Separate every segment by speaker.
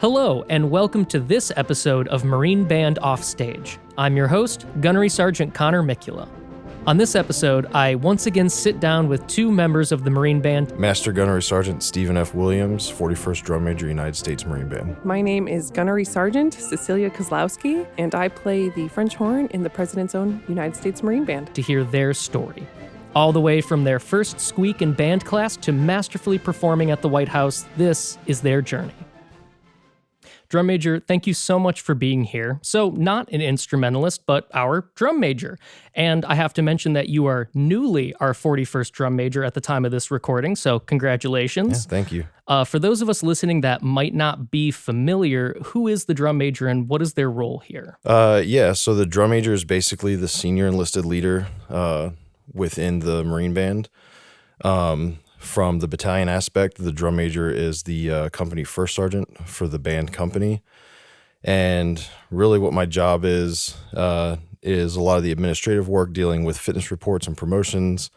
Speaker 1: Hello, and welcome to this episode of Marine Band Offstage. I'm your host, Gunnery Sergeant Connor Mikula. On this episode, I once again sit down with two members of the Marine Band.
Speaker 2: Master Gunnery Sergeant Stephen F. Williams, 41st Drum Major, United States Marine Band.
Speaker 3: My name is Gunnery Sergeant Cecilia Kozlowski, and I play the French horn in the President's Own United States Marine Band.
Speaker 1: To hear their story. All the way from their first squeak in band class to masterfully performing at the White House, this is their journey. Drum Major, thank you so much for being here. So, not an instrumentalist, but our drum major. And I have to mention that you are newly our 41st drum major at the time of this recording, so congratulations.
Speaker 2: Yeah, thank you.
Speaker 1: For those of us listening that might not be familiar, who is the drum major and what is their role here?
Speaker 2: So the drum major is basically the senior enlisted leader within the Marine Band. From the battalion aspect, the drum major is the company first sergeant for the band company. And really what my job is a lot of the administrative work, dealing with fitness reports and promotions,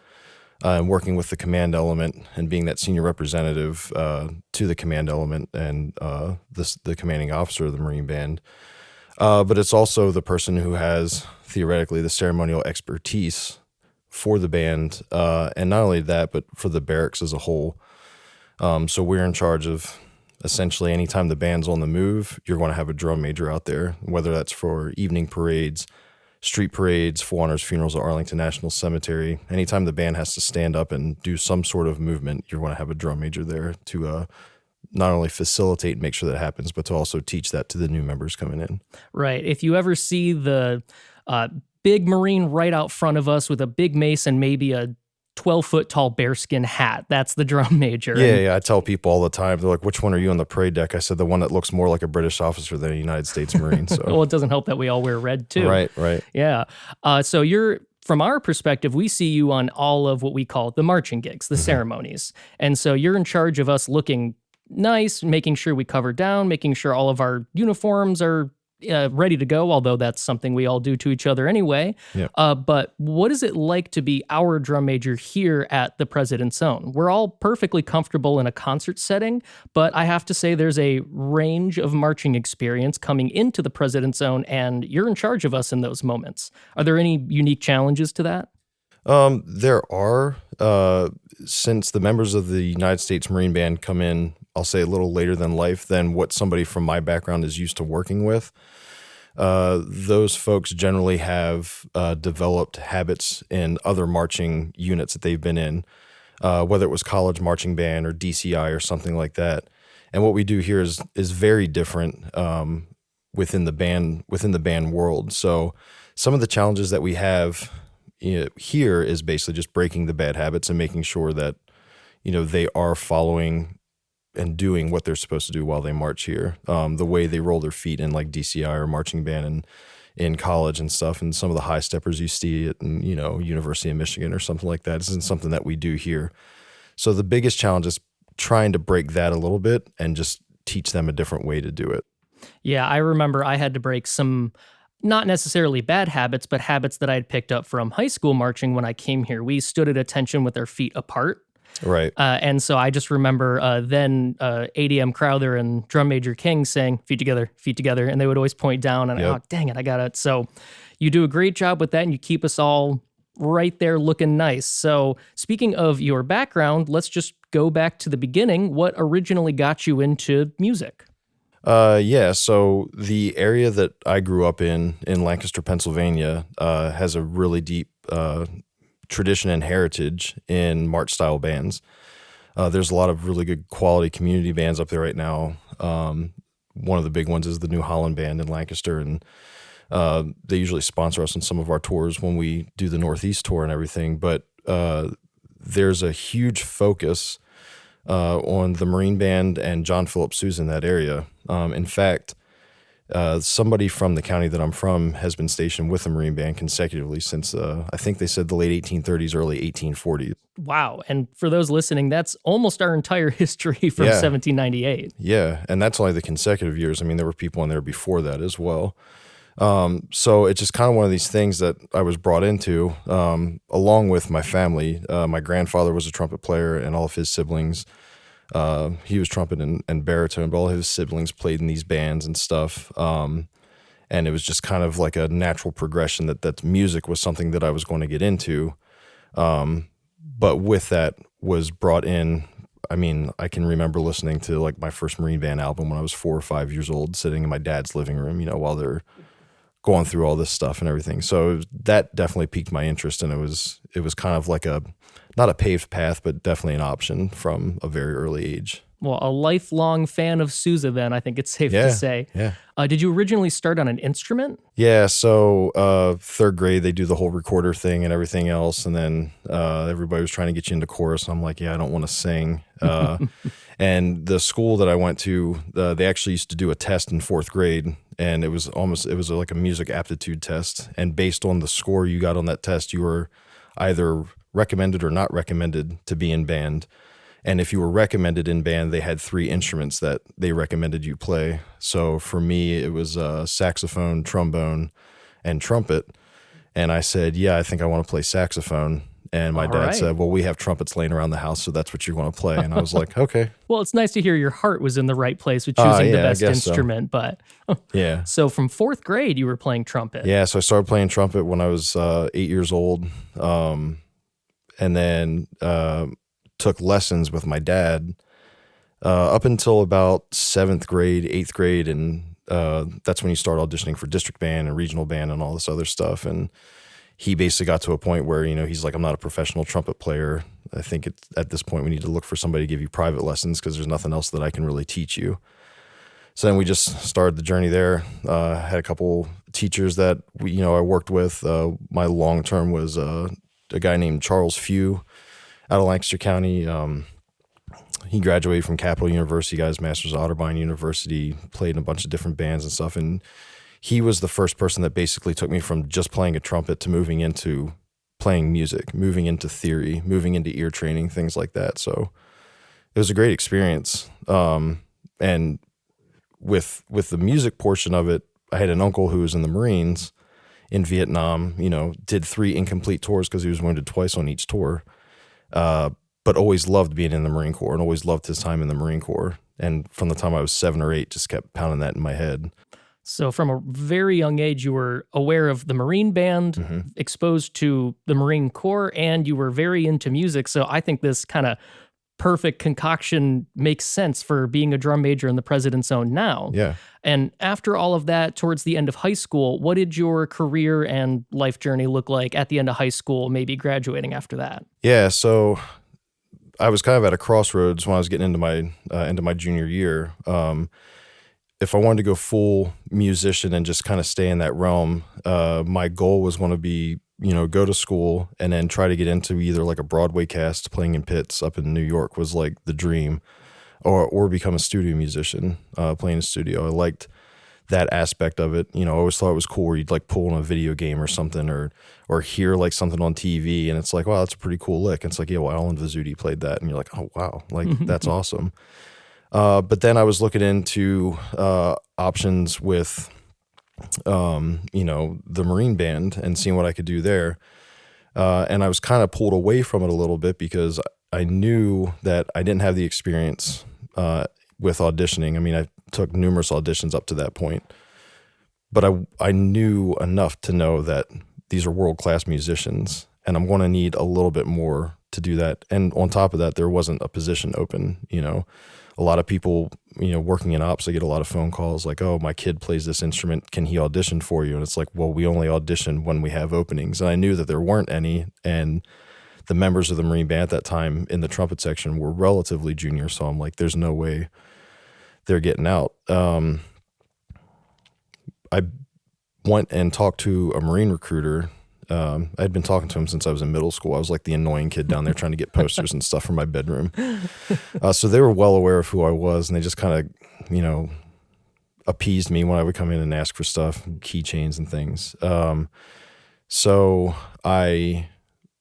Speaker 2: and working with the command element and being that senior representative to the command element and the commanding officer of the Marine Band. But it's also the person who has theoretically the ceremonial expertise for the band, and not only that, but for the barracks as a whole. So we're in charge of essentially anytime the band's on the move, you're going to have a drum major out there, whether that's for evening parades, street parades, full honors funerals at Arlington National Cemetery. Anytime the band has to stand up and do some sort of movement, you're going to have a drum major there to not only facilitate and make sure that happens, but to also teach that to the new members coming in.
Speaker 1: Right. If you ever see the big Marine right out front of us with a big mace and maybe a 12-foot tall bearskin hat, that's the drum major.
Speaker 2: Yeah, I tell people all the time, they're like, which one are you on the parade deck? I said, the one that looks more like a British officer than a United States Marine. So.
Speaker 1: Well, it doesn't help that we all wear red too.
Speaker 2: Right.
Speaker 1: Yeah. So from our perspective, we see you on all of what we call the marching gigs, the ceremonies. And so you're in charge of us looking nice, making sure we cover down, making sure all of our uniforms are ready to go, although that's something we all do to each other anyway.
Speaker 2: Yep.
Speaker 1: But what is it like to be our drum major here at the President's Own? We're all perfectly comfortable in a concert setting, but I have to say there's a range of marching experience coming into the President's Own, and you're in charge of us in those moments. Are there any unique challenges to that?
Speaker 2: There are. Since the members of the United States Marine Band come in, I'll say a little later than life than what somebody from my background is used to working with. Those folks generally have developed habits in other marching units that they've been in, whether it was college marching band or DCI or something like that. And what we do here is very different within the band world. So some of the challenges that we have here is basically just breaking the bad habits and making sure that they are following and doing what they're supposed to do while they march here. The way they roll their feet in like DCI or marching band and in college and stuff, and some of the high steppers you see at University of Michigan or something like that isn't something that we do here. So the biggest challenge is trying to break that a little bit and just teach them a different way to do it.
Speaker 1: Yeah, I remember I had to break some not necessarily bad habits, but habits that I had picked up from high school marching when I came here. We stood at attention with our feet apart.
Speaker 2: Right.
Speaker 1: And so I just remember then ADM Crowther and Drum Major King saying, feet together, and they would always point down, and oh, dang it, I got it. So you do a great job with that, and you keep us all right there looking nice. So speaking of your background, let's just go back to the beginning. What originally got you into music?
Speaker 2: So the area that I grew up in Lancaster, Pennsylvania, has a really deep tradition and heritage in march style bands. There's a lot of really good quality community bands up there right now. One of the big ones is the New Holland Band in Lancaster, and they usually sponsor us on some of our tours when we do the Northeast tour and everything. But there's a huge focus on the Marine Band and John Philip Sousa in that area. In fact, somebody from the county that I'm from has been stationed with the Marine Band consecutively since, I think they said the late 1830s, early 1840s.
Speaker 1: Wow. And for those listening, that's almost our entire history from 1798.
Speaker 2: Yeah, and that's only the consecutive years. I mean, there were people in there before that as well. So it's just kind of one of these things that I was brought into, along with my family. My grandfather was a trumpet player, and all of his siblings He was trumpet and baritone, but all his siblings played in these bands and stuff. And it was just kind of like a natural progression that music was something that I was going to get into. But with that was brought in, I mean, I can remember listening to like my first Marine Band album when I was 4 or 5 years old, sitting in my dad's living room, while they're going through all this stuff and everything. So that definitely piqued my interest, and it was kind of like not a paved path, but definitely an option from a very early age.
Speaker 1: Well, a lifelong fan of Sousa, then, I think it's safe to say.
Speaker 2: Yeah.
Speaker 1: Did you originally start on an instrument?
Speaker 2: Yeah, so third grade, they do the whole recorder thing and everything else, and then everybody was trying to get you into chorus, and I'm like, yeah, I don't want to sing. And the school that I went to, they actually used to do a test in fourth grade, and it was like a music aptitude test, and based on the score you got on that test, you were either recommended or not recommended to be in band. And if you were recommended in band, they had 3 instruments that they recommended you play. So for me, it was saxophone, trombone, and trumpet. And I said, yeah, I think I want to play saxophone. And my dad said, well, we have trumpets laying around the house, so that's what you want to play. And I was like, okay.
Speaker 1: Well, it's nice to hear your heart was in the right place with choosing the best instrument.
Speaker 2: So.
Speaker 1: But
Speaker 2: yeah.
Speaker 1: So from fourth grade, you were playing trumpet.
Speaker 2: Yeah, so I started playing trumpet when I was 8 years old. And then took lessons with my dad up until about 7th grade, 8th grade, and that's when you start auditioning for district band and regional band and all this other stuff. And he basically got to a point where, he's like, I'm not a professional trumpet player. I think at this point we need to look for somebody to give you private lessons because there's nothing else that I can really teach you. So then we just started the journey there. Had a couple teachers that I worked with. My long term was a guy named Charles Few out of Lancaster County. He graduated from Capital University, got his master's at Otterbein University, played in a bunch of different bands and stuff. And he was the first person that basically took me from just playing a trumpet to moving into playing music, moving into theory, moving into ear training, things like that. So it was a great experience. And with the music portion of it, I had an uncle who was in the Marines in Vietnam, did 3 incomplete tours because he was wounded twice on each tour. But always loved being in the Marine Corps and always loved his time in the Marine Corps. And from the time I was 7 or 8, just kept pounding that in my head.
Speaker 1: So from a very young age, you were aware of the Marine Band, exposed to the Marine Corps, and you were very into music. So I think this kind of perfect concoction makes sense for being a drum major in the President's Own now.
Speaker 2: Yeah.
Speaker 1: And after all of that, towards the end of high school, what did your career and life journey look like at the end of high school, maybe graduating after that?
Speaker 2: Yeah, so I was kind of at a crossroads when I was getting into my junior year. If I wanted to go full musician and just kind of stay in that realm, my goal was going to be, go to school and then try to get into either like a Broadway cast playing in pits up in New York was like the dream, or become a studio musician, playing a studio. I liked that aspect of it. I always thought it was cool where you'd like pull on a video game or something, or hear like something on TV and it's like, wow, that's a pretty cool lick. And it's like, yeah, well, Alan Vizzuti played that. And you're like, oh, wow, like that's awesome. But then I was looking into options with, the Marine Band and seeing what I could do there. And I was kind of pulled away from it a little bit because I knew that I didn't have the experience with auditioning. I mean, I took numerous auditions up to that point, but I knew enough to know that these are world-class musicians and I'm going to need a little bit more to do that. And on top of that, there wasn't a position open. A lot of people, working in ops, they get a lot of phone calls like, oh, my kid plays this instrument. Can he audition for you? And it's like, well, we only audition when we have openings. And I knew that there weren't any. And the members of the Marine Band at that time in the trumpet section were relatively junior. So I'm like, there's no way they're getting out. I went and talked to a Marine recruiter. I'd been talking to him since I was in middle school. I was like the annoying kid down there trying to get posters and stuff from my bedroom. So they were well aware of who I was, and they just kind of, appeased me when I would come in and ask for stuff, keychains and things. So I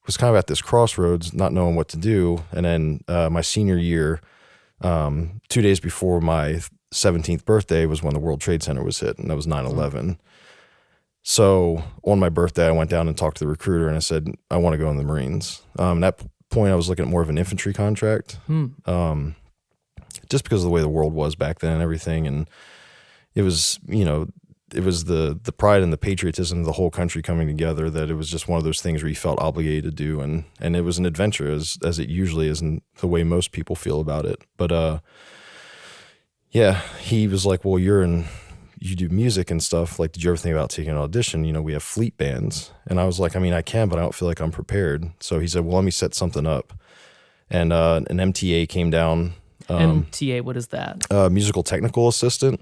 Speaker 2: was kind of at this crossroads, not knowing what to do. And then my senior year, 2 days before my 17th birthday was when the World Trade Center was hit, and that was 9/11. So on my birthday, I went down and talked to the recruiter, and I said, I want to go in the Marines. At that point, I was looking at more of an infantry contract. just because of the way the world was back then and everything. And it was, it was the pride and the patriotism of the whole country coming together, that it was just one of those things where you felt obligated to do. And it was an adventure, as it usually is, in the way most people feel about it. But yeah, he was like, well, you do music and stuff. Like, did you ever think about taking an audition? We have fleet bands. And I was like, I mean, I can, but I don't feel like I'm prepared. So he said, well, let me set something up. And an MTA came down.
Speaker 1: MTA, what is that?
Speaker 2: Musical technical assistant.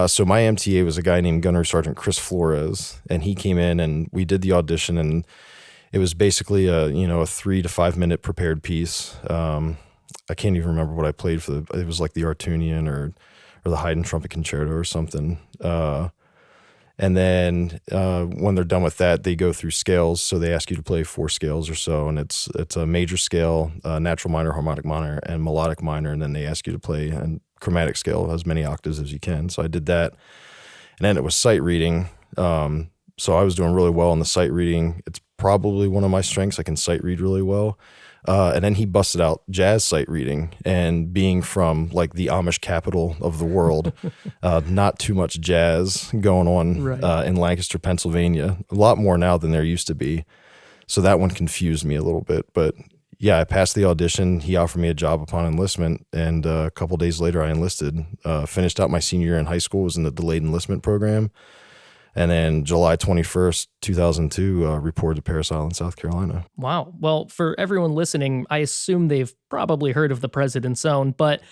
Speaker 2: So my MTA was a guy named Gunnery Sergeant Chris Flores, and he came in and we did the audition, and it was basically a 3 to 5 minute prepared piece. I can't even remember what I played for it was like the Artunian or the Haydn Trumpet Concerto or something. And then when they're done with that, they go through scales. So they ask you to play 4 scales or so, and it's a major scale, natural minor, harmonic minor, and melodic minor. And then they ask you to play a chromatic scale, as many octaves as you can. So I did that, and then it was sight reading. So I was doing really well in the sight reading. It's probably one of my strengths. I can sight read really well. And then he busted out jazz sight reading, and being from like the Amish capital of the world, not too much jazz going on in Lancaster, Pennsylvania. A lot more now than there used to be. So that one confused me a little bit. But yeah, I passed the audition. He offered me a job upon enlistment, and a couple days later I enlisted. Finished out my senior year in high school, was in the delayed enlistment program. And then July 21st, 2002, reported to Parris Island, South Carolina.
Speaker 1: Wow. Well, for everyone listening, I assume they've probably heard of the President's Own, but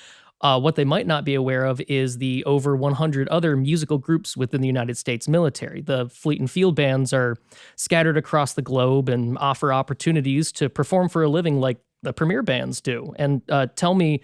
Speaker 1: what they might not be aware of is the over 100 other musical groups within the United States military. The Fleet and Field bands are scattered across the globe and offer opportunities to perform for a living like the premier bands do. And tell me,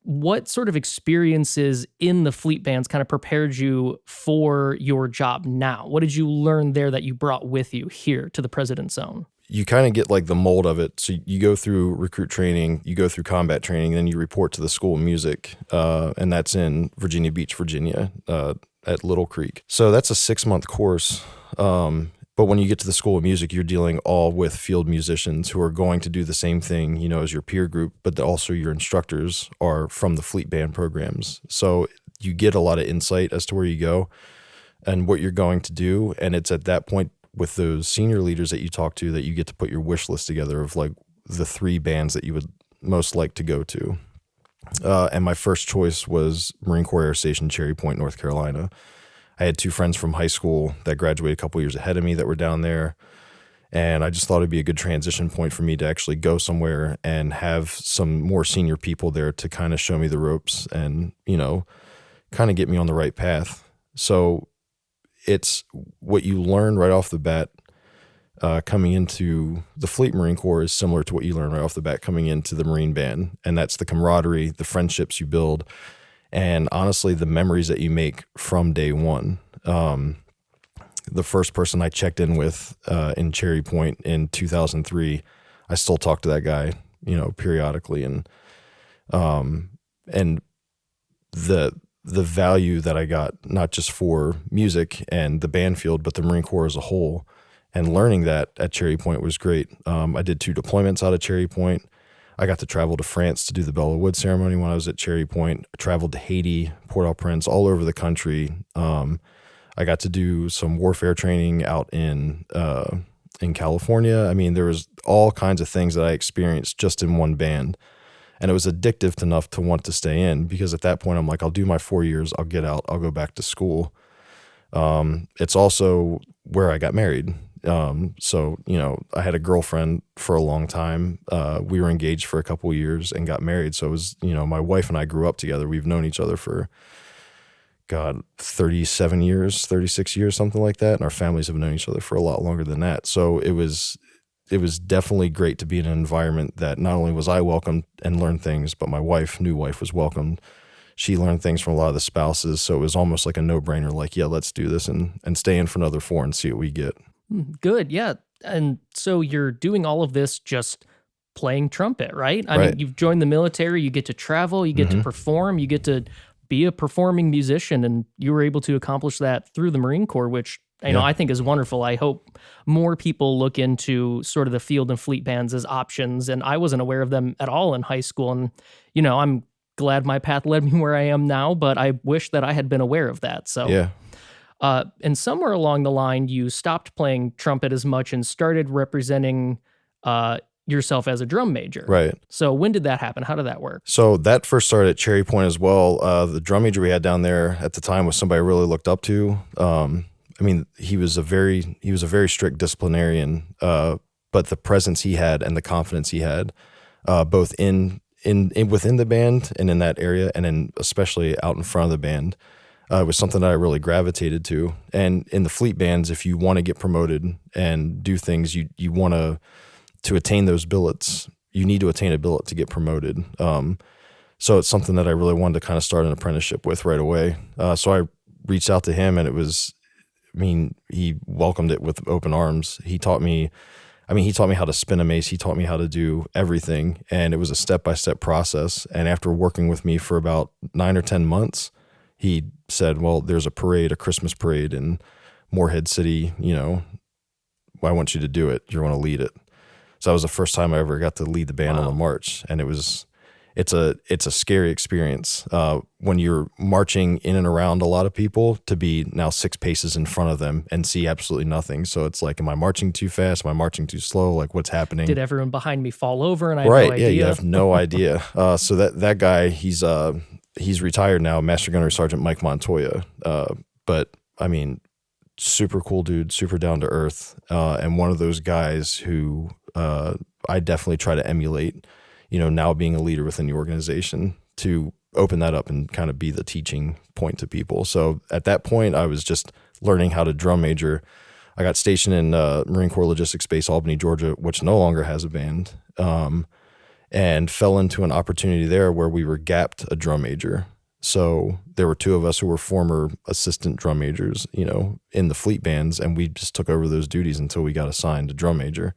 Speaker 1: what sort of experiences in the fleet bands kind of prepared you for your job now? What did you learn there that you brought with you here to the President's Own?
Speaker 2: You kind of get like the mold of it. So you go through recruit training, you go through combat training, then you report to the School of Music, and that's in Virginia Beach, Virginia, at Little Creek. So that's a 6-month course. But when you get to the School of Music, you're dealing all with field musicians who are going to do the same thing, as your peer group, but also your instructors are from the fleet band programs. So you get a lot of insight as to where you go and what you're going to do. And it's at that point with those senior leaders that you talk to that you get to put your wish list together of like the 3 bands that you would most like to go to. And my first choice was Marine Corps Air Station, Cherry Point, North Carolina. I had 2 friends from high school that graduated a couple years ahead of me that were down there. And I just thought it'd be a good transition point for me to actually go somewhere and have some more senior people there to kind of show me the ropes and, kind of get me on the right path. So it's what you learn right off the bat coming into the Fleet Marine Corps is similar to what you learn right off the bat coming into the Marine Band. And that's the camaraderie, the friendships you build, and honestly, the memories that you make from day one. The first person I checked in with in Cherry Point in 2003, I still talk to that guy, periodically, and the value that I got, not just for music and the band field, but the Marine Corps as a whole, and learning that at Cherry Point was great. I did 2 deployments out of Cherry Point. I got to travel to France to do the Bell of Wood ceremony when I was at Cherry Point. I traveled to Haiti, Port-au-Prince, all over the country. I got to do some warfare training out in California. I mean, there was all kinds of things that I experienced just in one band. And it was addictive enough to want to stay in, because at that point I'm like, I'll do my 4 years, I'll get out, I'll go back to school. It's also where I got married. So, I had a girlfriend for a long time. We were engaged for a couple of years and got married. So it was, my wife and I grew up together. We've known each other for, 37 years, 36 years, something like that. And our families have known each other for a lot longer than that. So it was definitely great to be in an environment that not only was I welcomed and learned things, but my new wife was welcomed. She learned things from a lot of the spouses. So it was almost like a no-brainer, like, yeah, let's do this and stay in for another 4 and see what we get.
Speaker 1: Good, yeah. And so you're doing all of this just playing trumpet, right? I mean, you've joined the military, you get to travel, you get to perform, you get to be a performing musician, and you were able to accomplish that through the Marine Corps, which I think is wonderful. I hope more people look into sort of the field and fleet bands as options, and I wasn't aware of them at all in high school. And, I'm glad my path led me where I am now, but I wish that I had been aware of that. So,
Speaker 2: Yeah.
Speaker 1: And somewhere along the line, you stopped playing trumpet as much and started representing yourself as a drum major.
Speaker 2: Right.
Speaker 1: So when did that happen? How did that work?
Speaker 2: So that first started at Cherry Point as well. The drum major we had down there at the time was somebody I really looked up to. I mean, he was a very strict disciplinarian, but the presence he had and the confidence he had, both in within the band and in that area, and then especially out in front of the band, was something that I really gravitated to. And in the fleet bands, if you want to get promoted and do things, you want to attain those billets. You need to attain a billet to get promoted. So it's something that I really wanted to kind of start an apprenticeship with right away. So I reached out to him, and he welcomed it with open arms. He taught me how to spin a mace. He taught me how to do everything, and it was a step-by-step process. And after working with me for about 9 or 10 months, he said, well, there's a Christmas parade in Morehead City, I want you to do it. You're going to lead it. So that was the first time I ever got to lead the band on a march, and it's a scary experience when you're marching in and around a lot of people to be now 6 paces in front of them and see absolutely nothing. So it's like, am I marching too fast? Am I marching too slow? Like, what's happening?
Speaker 1: Did everyone behind me fall over and I have
Speaker 2: right?
Speaker 1: no idea?
Speaker 2: Yeah, you have no idea. So that guy, he's retired now, Master Gunnery Sergeant Mike Montoya. But I mean, super cool dude, super down to earth, and one of those guys who I definitely try to emulate. Now being a leader within the organization, to open that up and kind of be the teaching point to people. So at that point, I was just learning how to drum major. I got stationed in Marine Corps Logistics Base, Albany, Georgia, which no longer has a band, and fell into an opportunity there where we were gapped a drum major. So there were 2 of us who were former assistant drum majors, in the fleet bands, and we just took over those duties until we got assigned a drum major.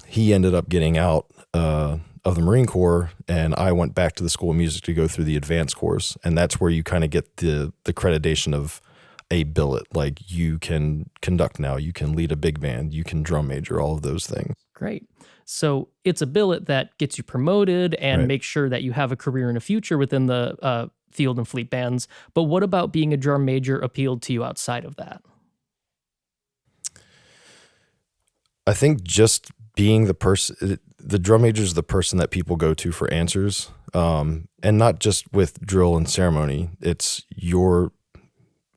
Speaker 2: He ended up getting out of the Marine Corps, and I went back to the School of Music to go through the advanced course. And that's where you kind of get the accreditation of a billet. Like, you can conduct now, you can lead a big band, you can drum major, all of those things.
Speaker 1: Great. So it's a billet that gets you promoted and
Speaker 2: Right.
Speaker 1: makes sure that you have a career and a future within the field and fleet bands. But what about being a drum major appealed to you outside of that?
Speaker 2: I think just being the drum major is the person that people go to for answers, and not just with drill and ceremony. It's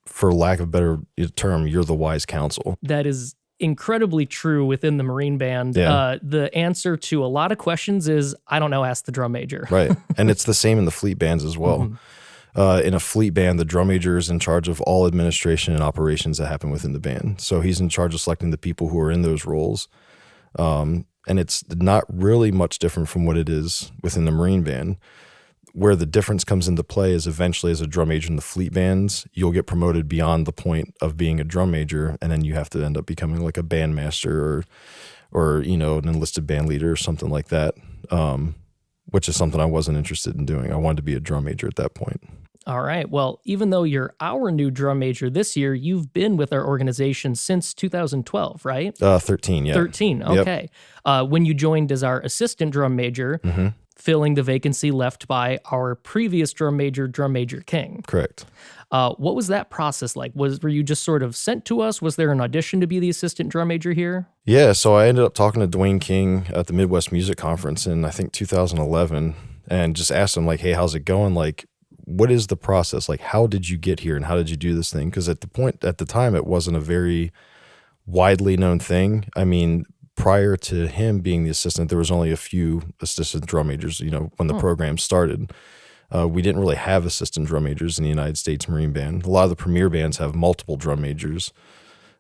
Speaker 2: for lack of a better term, you're the wise counsel.
Speaker 1: That is incredibly true within the Marine band.
Speaker 2: Yeah.
Speaker 1: The answer to a lot of questions is, I don't know, ask the drum major.
Speaker 2: Right. And it's the same in the fleet bands as well. In a fleet band, the drum major is in charge of all administration and operations that happen within the band. So he's in charge of selecting the people who are in those roles. And it's not really much different from what it is within the Marine band. Where the difference comes into play is eventually, as a drum major in the fleet bands, you'll get promoted beyond the point of being a drum major, and then you have to end up becoming like a band master or an enlisted band leader or something like that, which is something I wasn't interested in doing. I wanted to be a drum major at that point.
Speaker 1: All right. Well, even though you're our new drum major this year, you've been with our organization since 2012, right?
Speaker 2: 13, yeah.
Speaker 1: 13, okay. When you joined as our assistant drum major, filling the vacancy left by our previous drum major King.
Speaker 2: Correct.
Speaker 1: What was that process like? Were you just sort of sent to us? Was there an audition to be the assistant drum major here?
Speaker 2: Yeah, so I ended up talking to Dwayne King at the Midwest Music Conference in, I think, 2011, and just asked him, like, hey, how's it going? Like, what is the process? Like, how did you get here and how did you do this thing? Because at the time, it wasn't a very widely known thing. I mean, prior to him being the assistant, there was only a few assistant drum majors, when the program started. We didn't really have assistant drum majors in the United States Marine Band. A lot of the premier bands have multiple drum majors,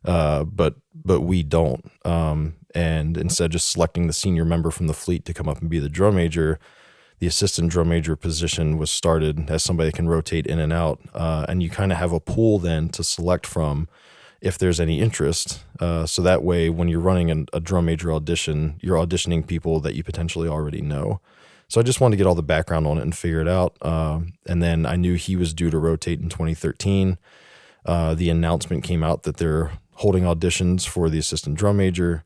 Speaker 2: but we don't. And instead of just selecting the senior member from the fleet to come up and be the drum major, the assistant drum major position was started as somebody that can rotate in and out. And you kind of have a pool then to select from if there's any interest. So that way, when you're running a drum major audition, you're auditioning people that you potentially already know. So I just wanted to get all the background on it and figure it out. And then I knew he was due to rotate in 2013. The announcement came out that they're holding auditions for the assistant drum major.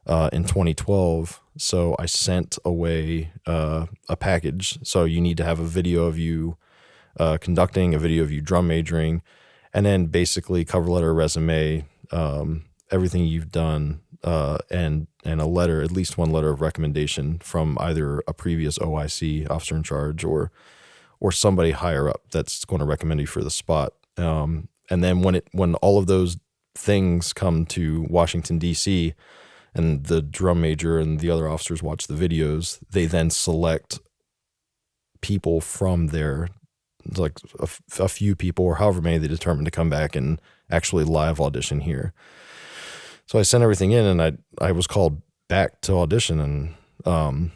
Speaker 2: in 2012. So I sent away a package. So you need to have a video of you conducting, a video of you drum majoring, and then basically cover letter, resume, everything you've done, and a letter, at least one letter of recommendation from either a previous OIC, officer in charge, or somebody higher up that's going to recommend you for the spot. And then when all of those things come to Washington, D.C., and the drum major and the other officers watch the videos, they then select people from there, like a few people or however many they determine to come back and actually live audition here. So I sent everything in, and I was called back to audition, and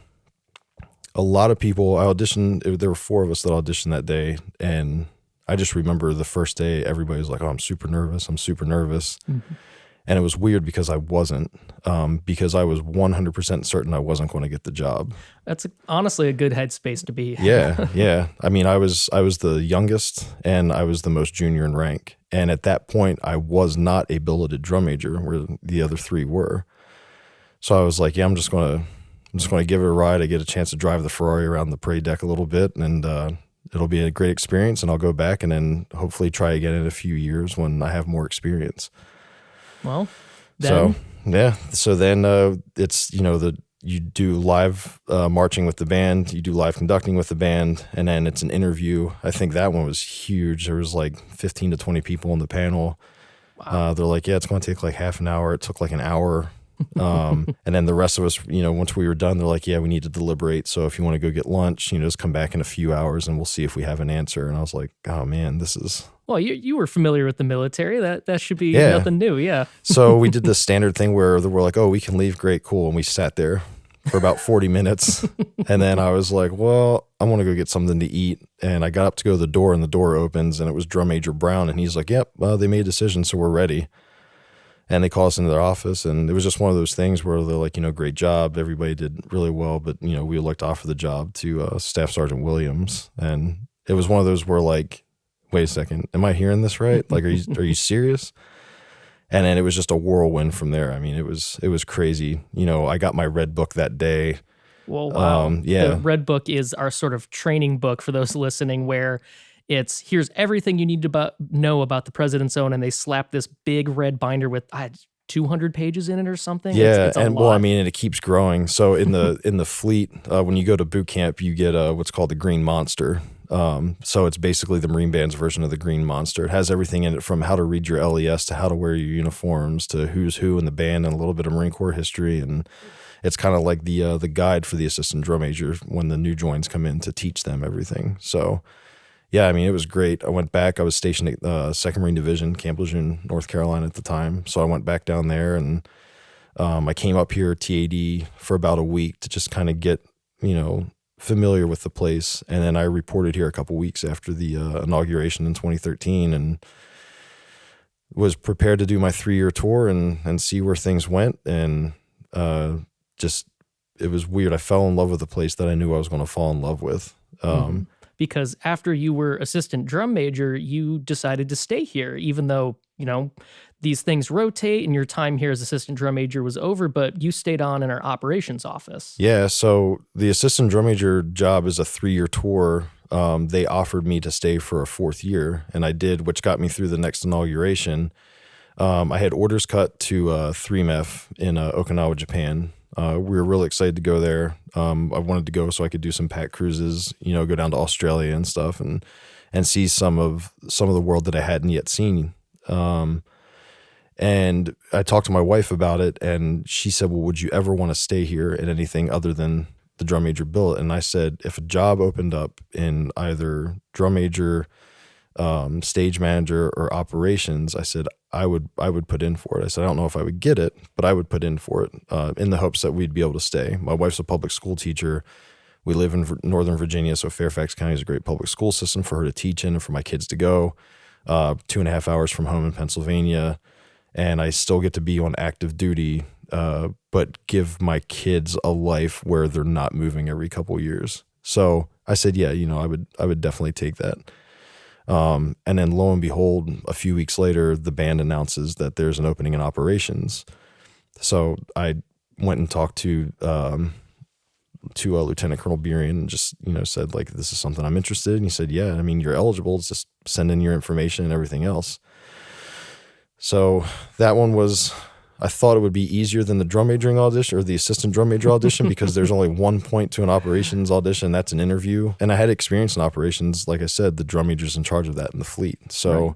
Speaker 2: a lot of people, I auditioned, there were 4 of us that auditioned that day, and I just remember the first day, everybody was like, oh, I'm super nervous. Mm-hmm. And it was weird because I wasn't, because I was 100% certain I wasn't going to get the job.
Speaker 1: That's honestly a good headspace to be.
Speaker 2: Yeah. I mean, I was the youngest, and I was the most junior in rank. And at that point, I was not a billeted drum major where the other 3 were. So I was like, yeah, I'm just going to give it a ride. I get a chance to drive the Ferrari around the parade deck a little bit, and it'll be a great experience. And I'll go back and then hopefully try again in a few years when I have more experience.
Speaker 1: Well, then.
Speaker 2: So then it's, you do live marching with the band, you do live conducting with the band, and then it's an interview. I think that one was huge. There was like 15 to 20 people on the panel. Wow. They're like, yeah, it's going to take like half an hour. It took like an hour. And then the rest of us, once we were done, they're like, yeah, we need to deliberate. So if you want to go get lunch, just come back in a few hours and we'll see if we have an answer. And I was like, oh man, this is...
Speaker 1: Well, you were familiar with the military. That should be nothing new, yeah.
Speaker 2: So we did the standard thing where we're like, oh, we can leave, great, cool. And we sat there for about 40 minutes. And then I was like, well, I want to go get something to eat. And I got up to go to the door, and the door opens, and it was Drum Major Brown. And he's like, yep, they made a decision, so we're ready. And they call us into their office, and it was just one of those things where they're like, great job. Everybody did really well, but, we would like to offer the job to Staff Sergeant Williams. And it was one of those where like, wait a second, am I hearing this right? Like, are you serious? And then it was just a whirlwind from there. I mean, it was crazy. I got my red book that day.
Speaker 1: Well, wow.
Speaker 2: Yeah.
Speaker 1: The red book is our sort of training book for those listening, where here's everything you need to know about the President's Own, and they slap this big red binder with 200 pages in it or something.
Speaker 2: Yeah,
Speaker 1: it's a
Speaker 2: and
Speaker 1: lot.
Speaker 2: well, I mean, and it keeps growing. So in the fleet, when you go to boot camp, you get what's called the Green Monster. So it's basically the Marine Band's version of the Green Monster. It has everything in it, from how to read your LES to how to wear your uniforms to who's who in the band and a little bit of Marine Corps history. And it's kind of like the guide for the assistant drum major when the new joins come in to teach them everything. So yeah, I mean, it was great. I went back. I was stationed at 2nd Marine Division, Camp Lejeune, North Carolina at the time. So I went back down there, and I came up here TAD for about a week to just kind of get, familiar with the place. And then I reported here a couple weeks after the inauguration in 2013, and was prepared to do my 3-year tour and see where things went. And it was weird. I fell in love with a place that I knew I was going to fall in love with.
Speaker 1: Because after you were assistant drum major, you decided to stay here, even though, these things rotate and your time here as assistant drum major was over, but you stayed on in our operations office.
Speaker 2: Yeah, so the assistant drum major job is a 3-year tour. They offered me to stay for a 4th year, and I did, which got me through the next inauguration. I had orders cut to 3MEF in Okinawa, Japan. We were really excited to go there. I wanted to go so I could do some pack cruises, go down to Australia and stuff, and see some of the world that I hadn't yet seen. And I talked to my wife about it, and she said, well, would you ever want to stay here in anything other than the drum major billet? And I said, if a job opened up in either drum major, stage manager, or operations, I said, I would put in for it. I said, I don't know if I would get it, but I would put in for it, in the hopes that we'd be able to stay. My wife's a public school teacher. We live in Northern Virginia, so Fairfax County is a great public school system for her to teach in and for my kids to go. 2.5 hours from home in Pennsylvania. And I still get to be on active duty, but give my kids a life where they're not moving every couple years. So I said, yeah, I would definitely take that. And then lo and behold, a few weeks later, the band announces that there's an opening in operations. So I went and talked to Lieutenant Colonel Burian and just, said like, this is something I'm interested in. He said, yeah, I mean, you're eligible. Just send in your information and everything else. So that one was, I thought it would be easier than the drum majoring audition or the assistant drum major audition because there's only 1 point to an operations audition. That's an interview. And I had experience in operations. Like I said, the drum major's in charge of that in the fleet. So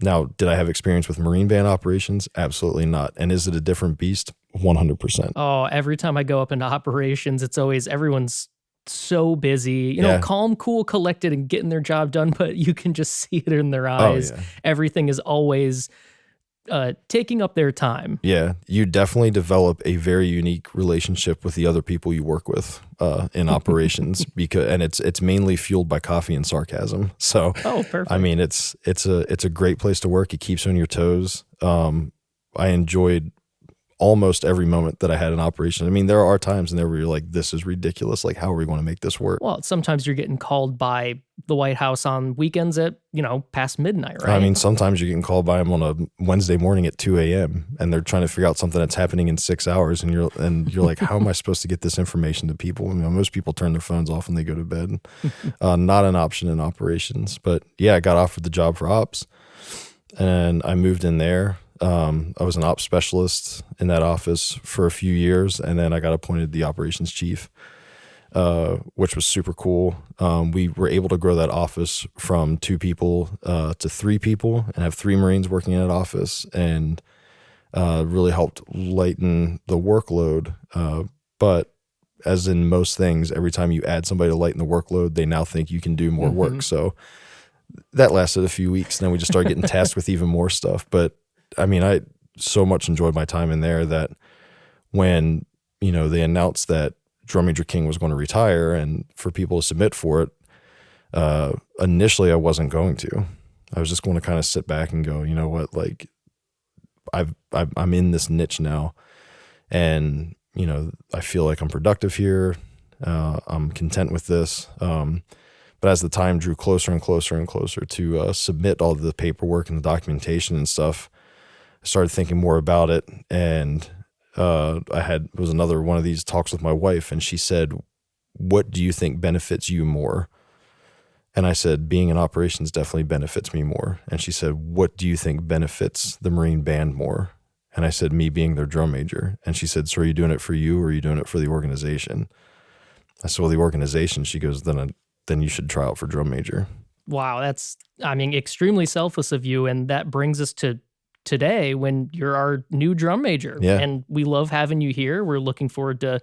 Speaker 2: Now, did I have experience with Marine band operations? Absolutely not. And is it a different beast? 100%.
Speaker 1: Oh, every time I go up into operations, it's always everyone's so busy, calm, cool, collected, and getting their job done, but you can just see it in their eyes. Everything is always taking up their time.
Speaker 2: Yeah, you definitely develop a very unique relationship with the other people you work with in operations and it's mainly fueled by coffee and sarcasm. So,
Speaker 1: perfect.
Speaker 2: I mean, it's a great place to work. It keeps you on your toes. I enjoyed almost every moment that I had in operation. I mean, there are times in there where you're like, this is ridiculous. Like, how are we going to make this work?
Speaker 1: Well, sometimes you're getting called by the White House on weekends at, past midnight, right?
Speaker 2: I mean, sometimes you're getting called by them on a Wednesday morning at 2 a.m. and they're trying to figure out something that's happening in 6 hours. And you're like, how am I supposed to get this information to people? Most people turn their phones off when they go to bed. Not an option in operations. But yeah, I got offered the job for ops and I moved in there. I was an ops specialist in that office for a few years, and then I got appointed the operations chief, which was super cool. We were able to grow that office from 2 people to 3 people and have 3 Marines working in that office, and really helped lighten the workload. But as in most things, every time you add somebody to lighten the workload, they now think you can do more work. So that lasted a few weeks, and then we just started getting tasked with even more stuff. But I mean, I so much enjoyed my time in there that when, they announced that Drum Major King was going to retire and for people to submit for it, initially I wasn't going to. I was just going to kind of sit back and go, you know what, like I'm in this niche now and, I feel like I'm productive here. I'm content with this. But as the time drew closer and closer and closer to submit all the paperwork and the documentation and stuff, I started thinking more about it, and it was another one of these talks with my wife, and she said, what do you think benefits you more? And I said, being in operations definitely benefits me more. And she said, what do you think benefits the Marine band more? And I said, me being their drum major. And she said, so are you doing it for you or are you doing it for the organization? I said, well, the organization. She goes, then you should try out for drum major.
Speaker 1: Wow, that's, extremely selfless of you, and that brings us to today when you're our new drum major.
Speaker 2: Yeah.
Speaker 1: And we love having you here. We're looking forward to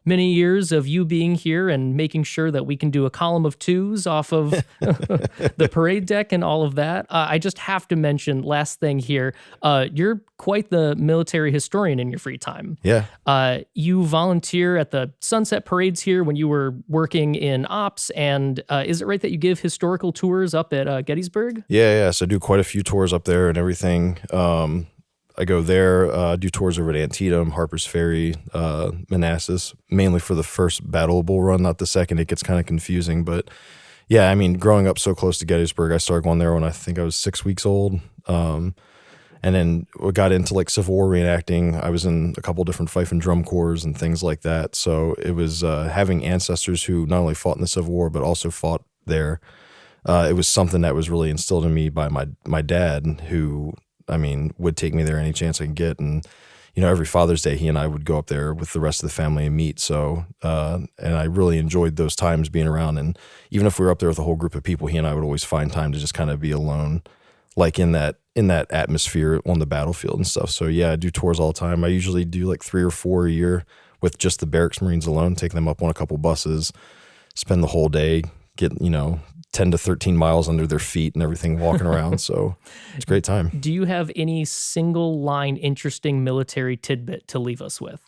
Speaker 1: many years of you being here and making sure that we can do a column of 2s off of the parade deck and all of that. I just have to mention, last thing here, you're quite the military historian in your free time.
Speaker 2: Yeah.
Speaker 1: You volunteer at the sunset parades here when you were working in ops, and is it right that you give historical tours up at Gettysburg?
Speaker 2: Yeah. So I do quite a few tours up there and everything. I go there, do tours over at Antietam, Harper's Ferry, Manassas, mainly for the first Battle Bull Run, not the second. It gets kind of confusing. But yeah, growing up so close to Gettysburg, I started going there when I think I was 6 weeks old. And then we got into like Civil War reenacting. I was in a couple different fife and drum corps and things like that. So it was having ancestors who not only fought in the Civil War, but also fought there. It was something that was really instilled in me by my dad, who would take me there any chance I could get. And, every Father's Day, he and I would go up there with the rest of the family and meet. So, and I really enjoyed those times being around. And even if we were up there with a whole group of people, he and I would always find time to just kind of be alone, like in that atmosphere on the battlefield and stuff. So yeah, I do tours all the time. I usually do like 3 or 4 a year with just the barracks Marines alone, take them up on a couple buses, spend the whole day, get, 10 to 13 miles under their feet and everything walking around. So it's a great time.
Speaker 1: Do you have any single line interesting military tidbit to leave us with?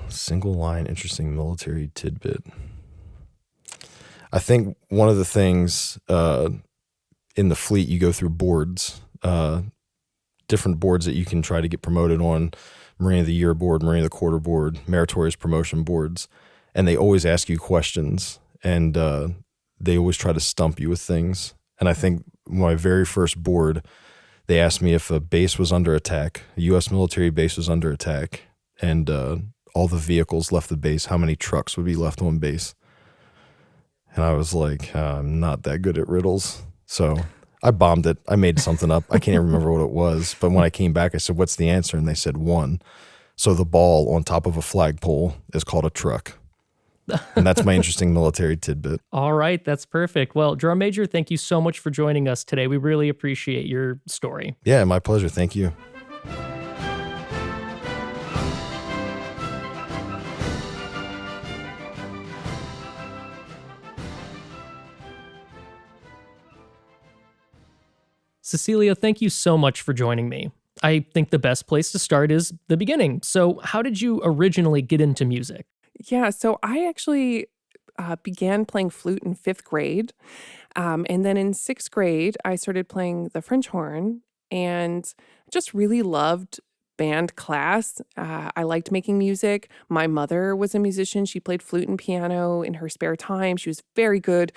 Speaker 2: Single line interesting military tidbit. I think one of the things in the fleet, you go through boards, different boards that you can try to get promoted on. Marine of the Year board, Marine of the Quarter board, meritorious promotion boards. And they always ask you questions. And they always try to stump you with things. And I think my very first board, they asked me if a base was under attack, a U.S. military base was under attack, and all the vehicles left the base, how many trucks would be left on base. And I was like, I'm not that good at riddles. So I bombed it. I made something up. I can't even remember what it was. But when I came back, I said, what's the answer? And they said 1. So the ball on top of a flagpole is called a truck. And that's my interesting military tidbit.
Speaker 1: All right, that's perfect. Well, Drum Major, thank you so much for joining us today. We really appreciate your story.
Speaker 2: Yeah, my pleasure. Thank you.
Speaker 1: Cecilia, thank you so much for joining me. I think the best place to start is the beginning. So, how did you originally get into music?
Speaker 3: Yeah, so I actually began playing flute in 5th grade. And then in 6th grade, I started playing the French horn and just really loved band class. I liked making music. My mother was a musician. She played flute and piano in her spare time. She was very good.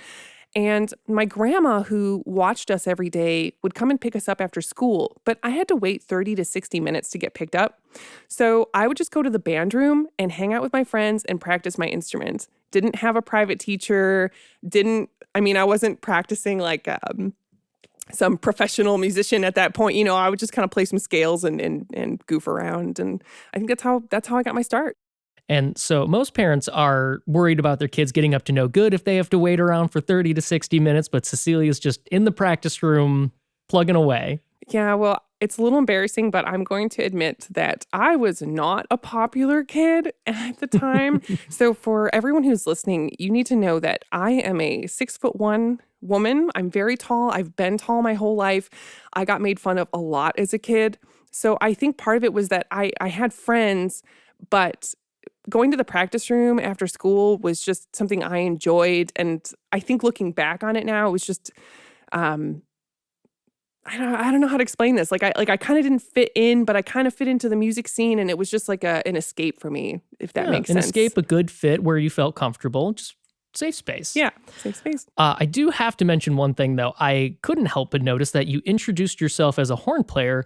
Speaker 3: And my grandma, who watched us every day, would come and pick us up after school, but I had to wait 30 to 60 minutes to get picked up. So I would just go to the band room and hang out with my friends and practice my instruments. Didn't have a private teacher, I wasn't practicing like some professional musician at that point. I would just kind of play some scales and goof around. And I think that's how I got my start.
Speaker 1: And so most parents are worried about their kids getting up to no good if they have to wait around for 30 to 60 minutes, but Cecilia's just in the practice room plugging away.
Speaker 3: Yeah, well, it's a little embarrassing, but I'm going to admit that I was not a popular kid at the time. So for everyone who's listening, you need to know that I am a 6'1" woman. I'm very tall. I've been tall my whole life. I got made fun of a lot as a kid. So I think part of it was that I had friends, but going to the practice room after school was just something I enjoyed. And I think looking back on it now, it was just, I don't know how to explain this. I kind of didn't fit in, but I kind of fit into the music scene. And it was just like an escape for me, if that makes sense.
Speaker 1: An escape, a good fit where you felt comfortable, just safe space.
Speaker 3: Yeah, safe space.
Speaker 1: I do have to mention one thing, though. I couldn't help but notice that you introduced yourself as a horn player,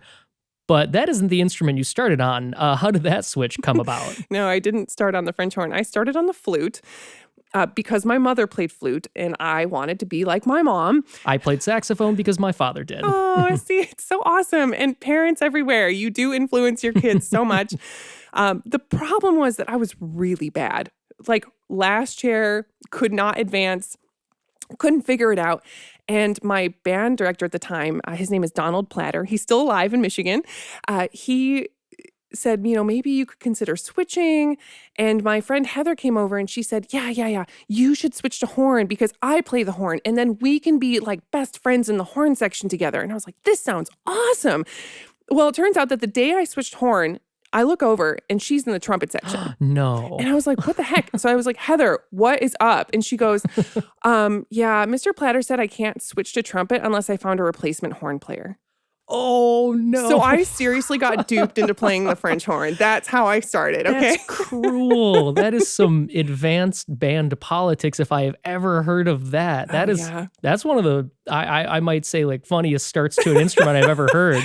Speaker 1: but that isn't the instrument you started on. How did that switch come about?
Speaker 3: No, I didn't start on the French horn. I started on the flute because my mother played flute and I wanted to be like my mom.
Speaker 1: I played saxophone because my father did.
Speaker 3: Oh, see, it's so awesome. And parents everywhere, you do influence your kids so much. The problem was that I was really bad. Like last chair, could not advance, couldn't figure it out. And my band director at the time, his name is Donald Platter. He's still alive in Michigan. He said, maybe you could consider switching. And my friend Heather came over and she said, yeah, you should switch to horn because I play the horn. And then we can be like best friends in the horn section together. And I was like, this sounds awesome. Well, it turns out that the day I switched horn, I look over and she's in the trumpet section.
Speaker 1: No.
Speaker 3: And I was like, what the heck? So I was like, Heather, what is up? And she goes, yeah, Mr. Platter said I can't switch to trumpet unless I found a replacement horn player.
Speaker 1: Oh, no.
Speaker 3: So I seriously got duped into playing the French horn. That's how I started, okay?
Speaker 1: That's cruel. That is some advanced band politics if I have ever heard of that. That's one of the, I might say, like, funniest starts to an instrument I've ever heard.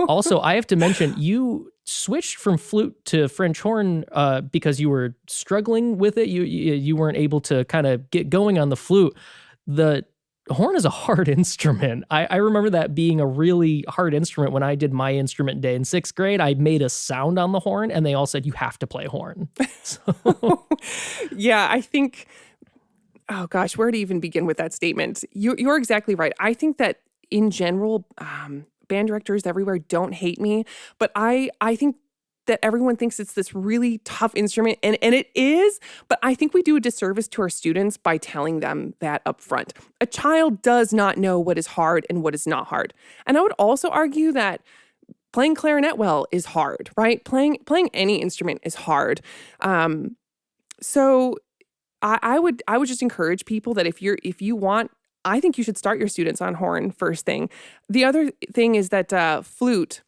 Speaker 1: Also, I have to mention, you switched from flute to French horn because you were struggling with it. You weren't able to kind of get going on the flute. The horn is a hard instrument. I remember that being a really hard instrument when I did my instrument day in 6th grade. I made a sound on the horn and they all said, you have to play horn. So.
Speaker 3: Yeah, I think, oh gosh, where to even begin with that statement? You're exactly right. I think that in general, band directors everywhere don't hate me, but I think that everyone thinks it's this really tough instrument, and it is, but I think we do a disservice to our students by telling them that up front. A child does not know what is hard and what is not hard. And I would also argue that playing clarinet well is hard, right? Playing any instrument is hard. So I would just encourage people that if you want, I think you should start your students on horn first thing. The other thing is that flute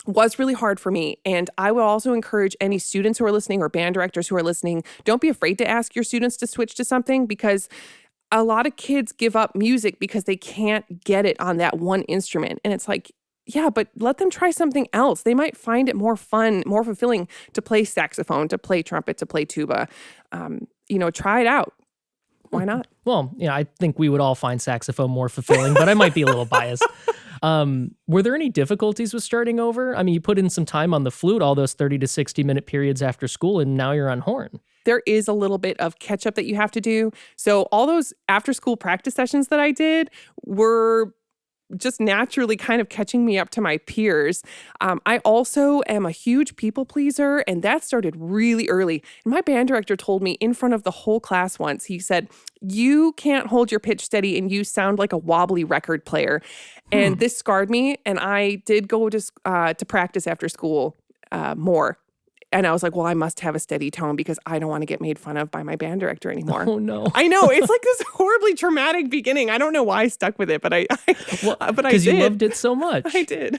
Speaker 3: was really hard for me. And I would also encourage any students who are listening or band directors who are listening, don't be afraid to ask your students to switch to something, because a lot of kids give up music because they can't get it on that one instrument. And it's like, yeah, but let them try something else. They might find it more fun, more fulfilling to play saxophone, to play trumpet, to play tuba. Try it out. Why not?
Speaker 1: Well, yeah, I think we would all find saxophone more fulfilling, but I might be a little biased. Were there any difficulties with starting over? I mean, you put in some time on the flute, all those 30 to 60-minute periods after school, and now you're on horn.
Speaker 3: There is a little bit of catch up that you have to do. So all those after school practice sessions that I did were just naturally kind of catching me up to my peers. I also am a huge people pleaser, and that started really early. And my band director told me in front of the whole class once, he said, "You can't hold your pitch steady and you sound like a wobbly record player." And this scarred me, and I did go to practice after school more. And I was like, well, I must have a steady tone because I don't want to get made fun of by my band director anymore.
Speaker 1: Oh, no.
Speaker 3: I know. It's like this horribly traumatic beginning. I don't know why I stuck with it, but I did.
Speaker 1: Because you loved it so much.
Speaker 3: I did.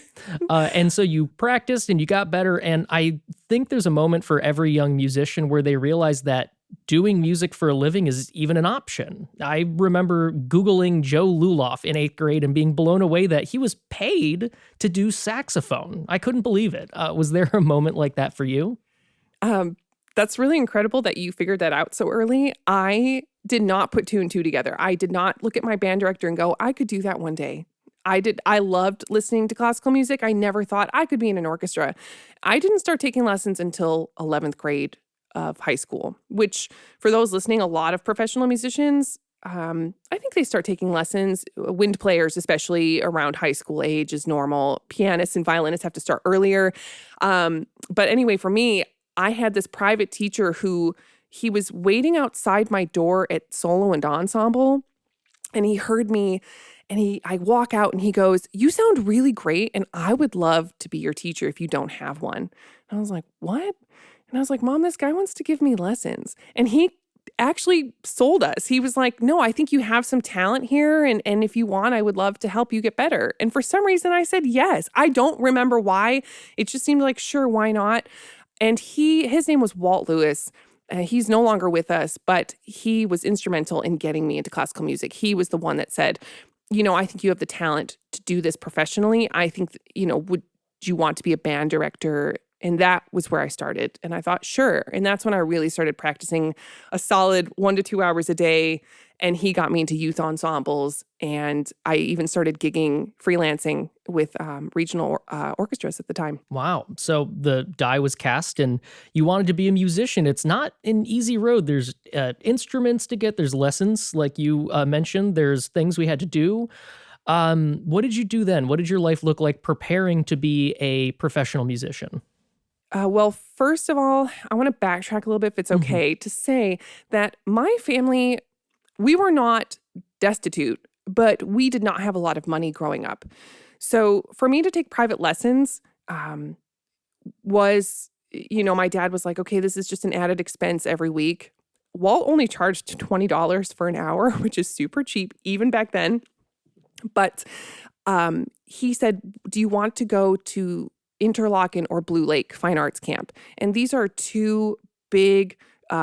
Speaker 1: And so you practiced and you got better. And I think there's a moment for every young musician where they realize that doing music for a living is even an option. I remember Googling Joe Luloff in 8th grade and being blown away that he was paid to do saxophone. I couldn't believe it. Was there a moment like that for you?
Speaker 3: That's really incredible that you figured that out so early. I did not put two and two together. I did not look at my band director and go, I could do that one day. I loved listening to classical music. I never thought I could be in an orchestra. I didn't start taking lessons until 11th grade of high school, which for those listening, a lot of professional musicians, I think they start taking lessons. Wind players, especially around high school age, is normal. Pianists and violinists have to start earlier. But anyway, for me, I had this private teacher who he was waiting outside my door at solo and ensemble, and he heard me. And I walk out and he goes, "You sound really great, and I would love to be your teacher if you don't have one." And I was like, "What?" And I was like, "Mom, this guy wants to give me lessons." And he actually sold us. He was like, "No, I think you have some talent here. And if you want, I would love to help you get better." And for some reason, I said yes. I don't remember why. It just seemed like, sure, why not? And his name was Walt Lewis. He's no longer with us, but he was instrumental in getting me into classical music. He was the one that said, I think you have the talent to do this professionally. I think, would you want to be a band director? And that was where I started. And I thought, sure. And that's when I really started practicing a solid 1 to 2 hours a day. And he got me into youth ensembles. And I even started gigging, freelancing with regional orchestras at the time.
Speaker 1: Wow. So the die was cast and you wanted to be a musician. It's not an easy road. There's instruments to get. There's lessons, like you mentioned. There's things we had to do. What did you do then? What did your life look like preparing to be a professional musician?
Speaker 3: Well, first of all, I want to backtrack a little bit, if it's okay, to say that my family, we were not destitute, but we did not have a lot of money growing up. So for me to take private lessons was, my dad was like, okay, this is just an added expense every week. Walt only charged $20 for an hour, which is super cheap, even back then. But he said, do you want to go to Interlochen or Blue Lake Fine Arts Camp? And these are two big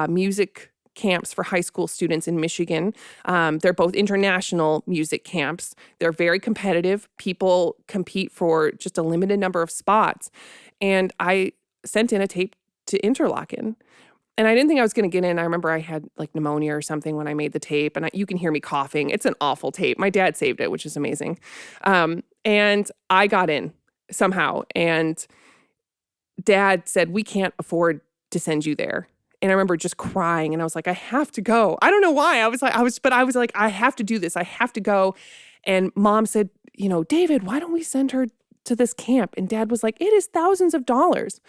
Speaker 3: music camps for high school students in Michigan. They're both international music camps. They're very competitive. People compete for just a limited number of spots. And I sent in a tape to Interlochen. And I didn't think I was going to get in. I remember I had like pneumonia or something when I made the tape. And you can hear me coughing. It's an awful tape. My dad saved it, which is amazing. And I got in somehow. And Dad said, we can't afford to send you there. And I remember just crying. And I was like, I have to go. I don't know why. I was like, I have to do this. I have to go. And Mom said, David, why don't we send her to this camp? And Dad was like, it is thousands of dollars.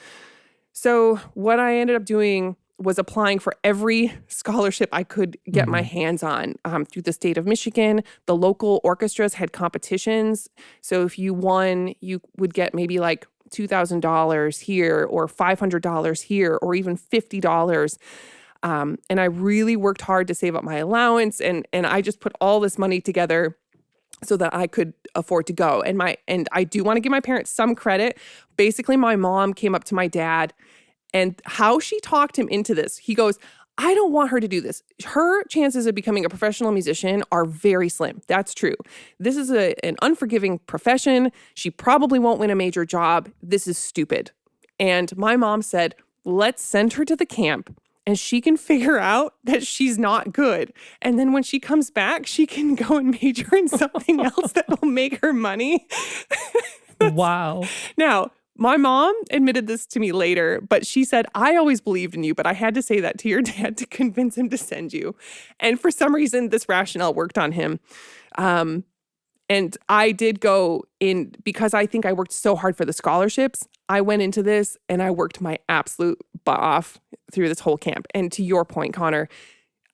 Speaker 3: So what I ended up doing was applying for every scholarship I could get my hands on through the state of Michigan. The local orchestras had competitions. So if you won, you would get maybe like $2,000 here or $500 here or even $50. And I really worked hard to save up my allowance. And I just put all this money together so that I could afford to go. And I do want to give my parents some credit. Basically, my mom came up to my dad and how she talked him into this. He goes, I don't want her to do this. Her chances of becoming a professional musician are very slim. That's true. This is an unforgiving profession. She probably won't win a major job. This is stupid. And my mom said, let's send her to the camp and she can figure out that she's not good. And then when she comes back, she can go and major in something else that will make her money.
Speaker 1: Wow.
Speaker 3: Now, my mom admitted this to me later, but she said, I always believed in you, but I had to say that to your dad to convince him to send you. And for some reason, this rationale worked on him. And I did go in because I think I worked so hard for the scholarships. I went into this and I worked my absolute butt off through this whole camp. And to your point, Connor,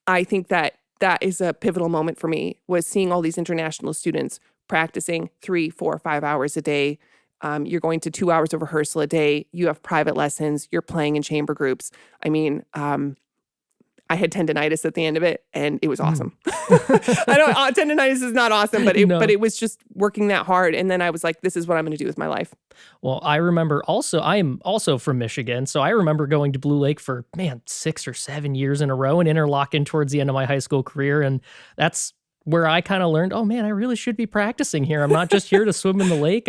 Speaker 3: I think that is a pivotal moment for me, was seeing all these international students practicing 3, 4, 5 hours a day. You're going to 2 hours of rehearsal a day. You have private lessons. You're playing in chamber groups. I mean, I had tendinitis at the end of it, and it was awesome. Tendinitis is not awesome, but it was just working that hard. And then I was like, this is what I'm going to do with my life.
Speaker 1: Well, I remember also, I am also from Michigan, so I remember going to Blue Lake for, 6 or 7 years in a row in Interlochen towards the end of my high school career. And that's where I kind of learned, oh man, I really should be practicing here. I'm not just here to swim in the lake.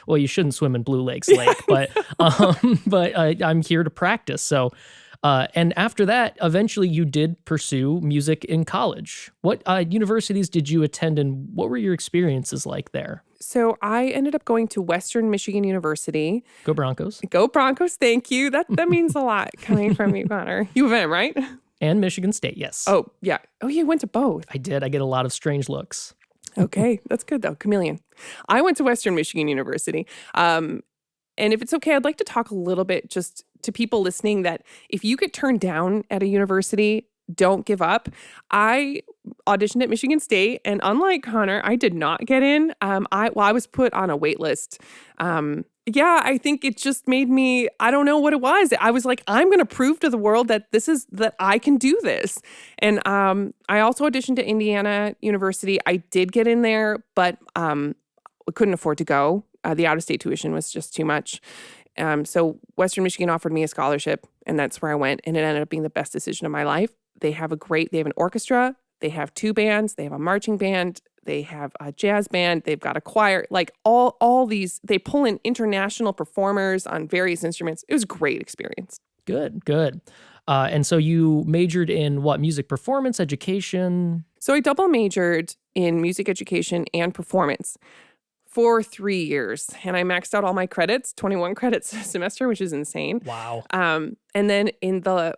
Speaker 1: Well, you shouldn't swim in Blue Lake's lake, but I'm here to practice. So, and after that, eventually you did pursue music in college. What universities did you attend and what were your experiences like there?
Speaker 3: So I ended up going to Western Michigan University.
Speaker 1: Go Broncos.
Speaker 3: Go Broncos, thank you. That means a lot coming from you, Connor. U of M, right?
Speaker 1: And Michigan State, yes.
Speaker 3: Oh, yeah. Oh, you went to both.
Speaker 1: I did. I get a lot of strange looks.
Speaker 3: Okay, that's good though. Chameleon. I went to Western Michigan University. And if it's okay, I'd like to talk a little bit just to people listening that if you get turned down at a university, don't give up. I auditioned at Michigan State, and unlike Connor, I did not get in. I was put on a wait list. I think it just made me, I don't know what it was. I was like, I'm going to prove to the world that I can do this. And I also auditioned at Indiana University. I did get in there, but couldn't afford to go. The out-of-state tuition was just too much. So Western Michigan offered me a scholarship, and that's where I went. And it ended up being the best decision of my life. They have an orchestra. They have 2 bands. They have a marching band. They have a jazz band. They've got a choir. Like all these, they pull in international performers on various instruments. It was a great experience.
Speaker 1: Good. And so you majored in what? Music performance, education?
Speaker 3: So I double majored in music education and performance for 3 years. And I maxed out all my credits, 21 credits a semester, which is insane.
Speaker 1: Wow.
Speaker 3: And then in the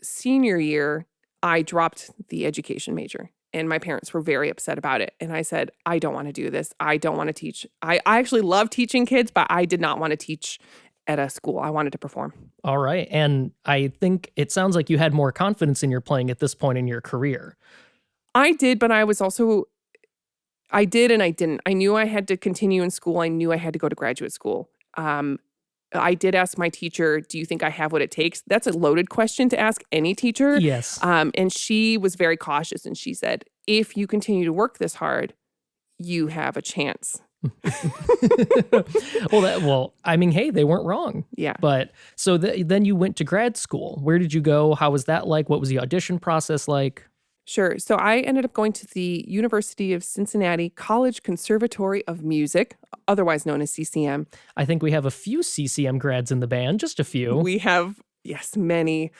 Speaker 3: senior year, I dropped the education major. And my parents were very upset about it. And I said, I don't want to do this. I don't want to teach. I actually love teaching kids, but I did not want to teach at a school. I wanted to perform.
Speaker 1: All right. And I think it sounds like you had more confidence in your playing at this point in your career.
Speaker 3: I did, but I was also, I did and I didn't. I knew I had to continue in school. I knew I had to go to graduate school. I did ask my teacher, do you think I have what it takes? That's a loaded question to ask any teacher.
Speaker 1: Yes.
Speaker 3: And she was very cautious and she said, if you continue to work this hard, you have a chance.
Speaker 1: Well, I mean, hey, they weren't wrong.
Speaker 3: Yeah.
Speaker 1: But so then you went to grad school. Where did you go? How was that like? What was the audition process like?
Speaker 3: Sure. So I ended up going to the University of Cincinnati College Conservatory of Music, otherwise known as CCM.
Speaker 1: I think we have a few CCM grads in the band, just a few.
Speaker 3: We have, yes, many.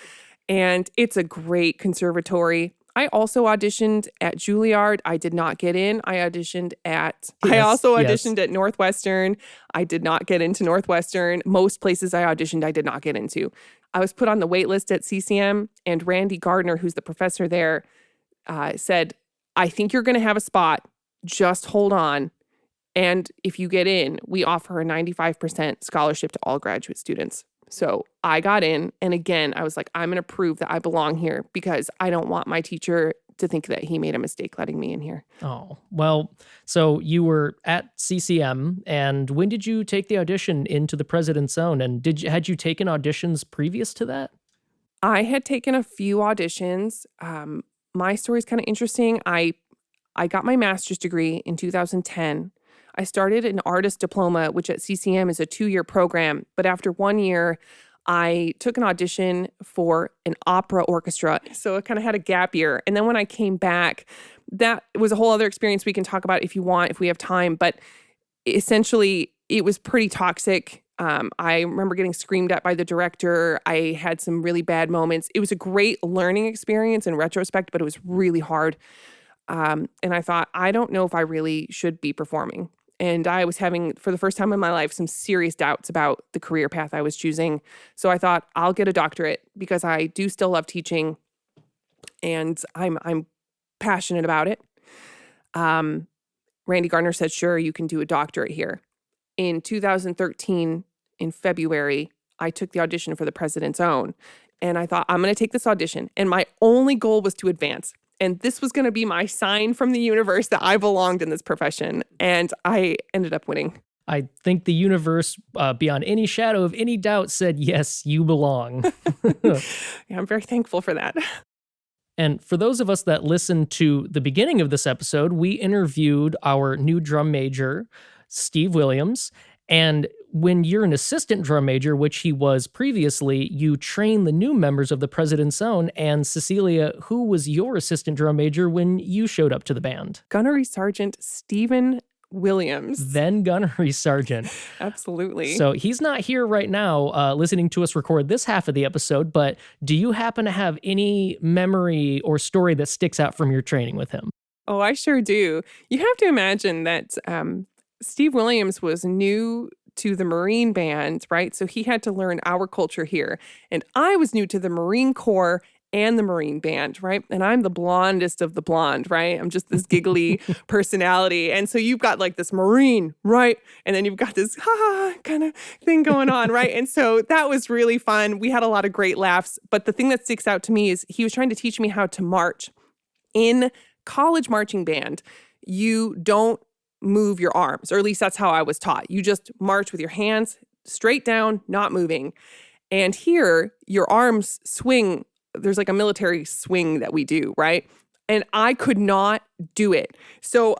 Speaker 3: And it's a great conservatory. I also auditioned at Juilliard. I did not get in. I also auditioned at Northwestern. I did not get into Northwestern. Most places I auditioned, I did not get into. I was put on the wait list at CCM, and Randy Gardner, who's the professor there, said, I think you're going to have a spot. Just hold on. And if you get in, we offer a 95% scholarship to all graduate students. So I got in. And again, I was like, I'm going to prove that I belong here because I don't want my teacher to think that he made a mistake letting me in here.
Speaker 1: Oh, well, so you were at CCM, and when did you take the audition into the President's Own? And had you taken auditions previous to that?
Speaker 3: I had taken a few auditions. My story is kind of interesting. I got my master's degree in 2010. I started an artist diploma, which at CCM is a 2-year program. But after 1 year, I took an audition for an opera orchestra. So I kind of had a gap year. And then when I came back, that was a whole other experience we can talk about if you want, if we have time. But essentially, it was pretty toxic. I remember getting screamed at by the director. I had some really bad moments. It was a great learning experience in retrospect, but it was really hard. And I thought, I don't know if I really should be performing. And I was having, for the first time in my life, some serious doubts about the career path I was choosing. So I thought, I'll get a doctorate because I do still love teaching and I'm passionate about it. Randy Gardner said, sure, you can do a doctorate here. In 2013, in February, I took the audition for the President's Own. And I thought, I'm going to take this audition. And my only goal was to advance. And this was going to be my sign from the universe that I belonged in this profession. And I ended up winning.
Speaker 1: I think the universe, beyond any shadow of any doubt, said, yes, you belong.
Speaker 3: Yeah, I'm very thankful for that.
Speaker 1: And for those of us that listened to the beginning of this episode, we interviewed our new drum major, Steve Williams. And when you're an assistant drum major, which he was previously, you train the new members of the President's Own. And Cecilia, who was your assistant drum major when you showed up to the band?
Speaker 3: Gunnery Sergeant Stephen Williams.
Speaker 1: Then Gunnery Sergeant.
Speaker 3: Absolutely.
Speaker 1: So he's not here right now listening to us record this half of the episode, but do you happen to have any memory or story that sticks out from your training with him?
Speaker 3: Oh, I sure do. You have to imagine that Steve Williams was new to the Marine Band, right? So he had to learn our culture here. And I was new to the Marine Corps and the Marine Band, right? And I'm the blondest of the blonde, right? I'm just this giggly personality. And so you've got like this Marine, right? And then you've got this kind of thing going on, right? And so that was really fun. We had a lot of great laughs. But the thing that sticks out to me is he was trying to teach me how to march. In college marching band, you don't move your arms, or at least that's how I was taught. You just march with your hands straight down, not moving. And here, your arms swing. There's like a military swing that we do, right? And I could not do it. So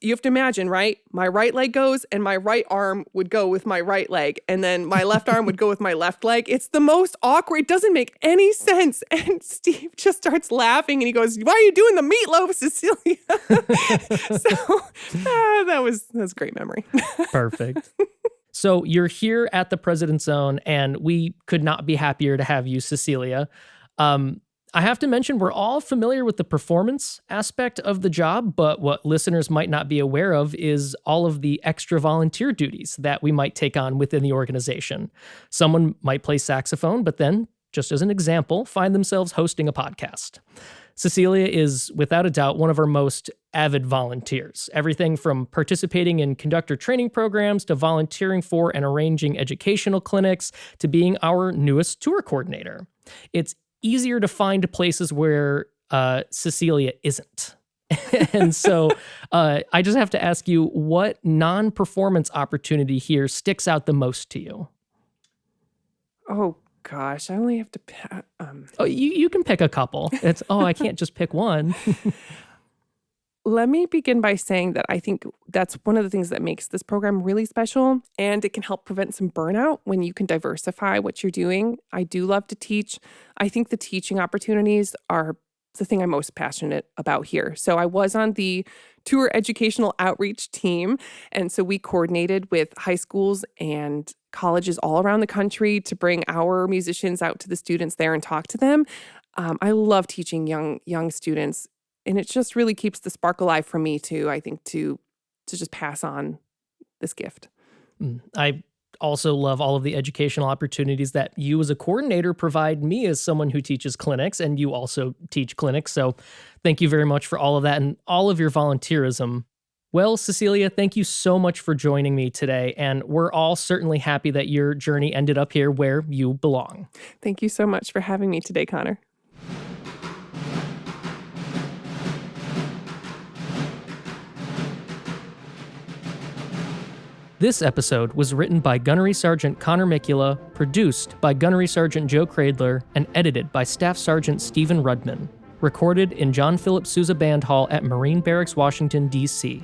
Speaker 3: you have to imagine, right? My right leg goes and my right arm would go with my right leg. And then my left arm would go with my left leg. It's the most awkward. It doesn't make any sense. And Steve just starts laughing and he goes, why are you doing the meatloaf, Cecilia? So that was a great memory.
Speaker 1: Perfect. So you're here at the President's Own and we could not be happier to have you, Cecilia. I have to mention, we're all familiar with the performance aspect of the job, but what listeners might not be aware of is all of the extra volunteer duties that we might take on within the organization. Someone might play saxophone, but then, just as an example, find themselves hosting a podcast. Cecilia is, without a doubt, one of our most avid volunteers. Everything from participating in conductor training programs to volunteering for and arranging educational clinics to being our newest tour coordinator. It's easier to find places where Cecilia isn't. And so I just have to ask you, what non-performance opportunity here sticks out the most to you?
Speaker 3: Oh, gosh, I only have to pick.
Speaker 1: Oh, you can pick a couple. I can't just pick one.
Speaker 3: Let me begin by saying that I think that's one of the things that makes this program really special, and it can help prevent some burnout when you can diversify what you're doing. I do love to teach. I think the teaching opportunities are the thing I'm most passionate about here. So I was on the tour educational outreach team, and so we coordinated with high schools and colleges all around the country to bring our musicians out to the students there and talk to them. I love teaching young students. And it just really keeps the spark alive for me too, I think, to just pass on this gift.
Speaker 1: I also love all of the educational opportunities that you as a coordinator provide me as someone who teaches clinics, and you also teach clinics. So thank you very much for all of that and all of your volunteerism. Well, Cecilia, thank you so much for joining me today. And we're all certainly happy that your journey ended up here where you belong.
Speaker 3: Thank you so much for having me today, Connor.
Speaker 1: This episode was written by Gunnery Sergeant Connor Mikula, produced by Gunnery Sergeant Joe Cradler, and edited by Staff Sergeant Stephen Rudman. Recorded in John Philip Sousa Band Hall at Marine Barracks, Washington, D.C.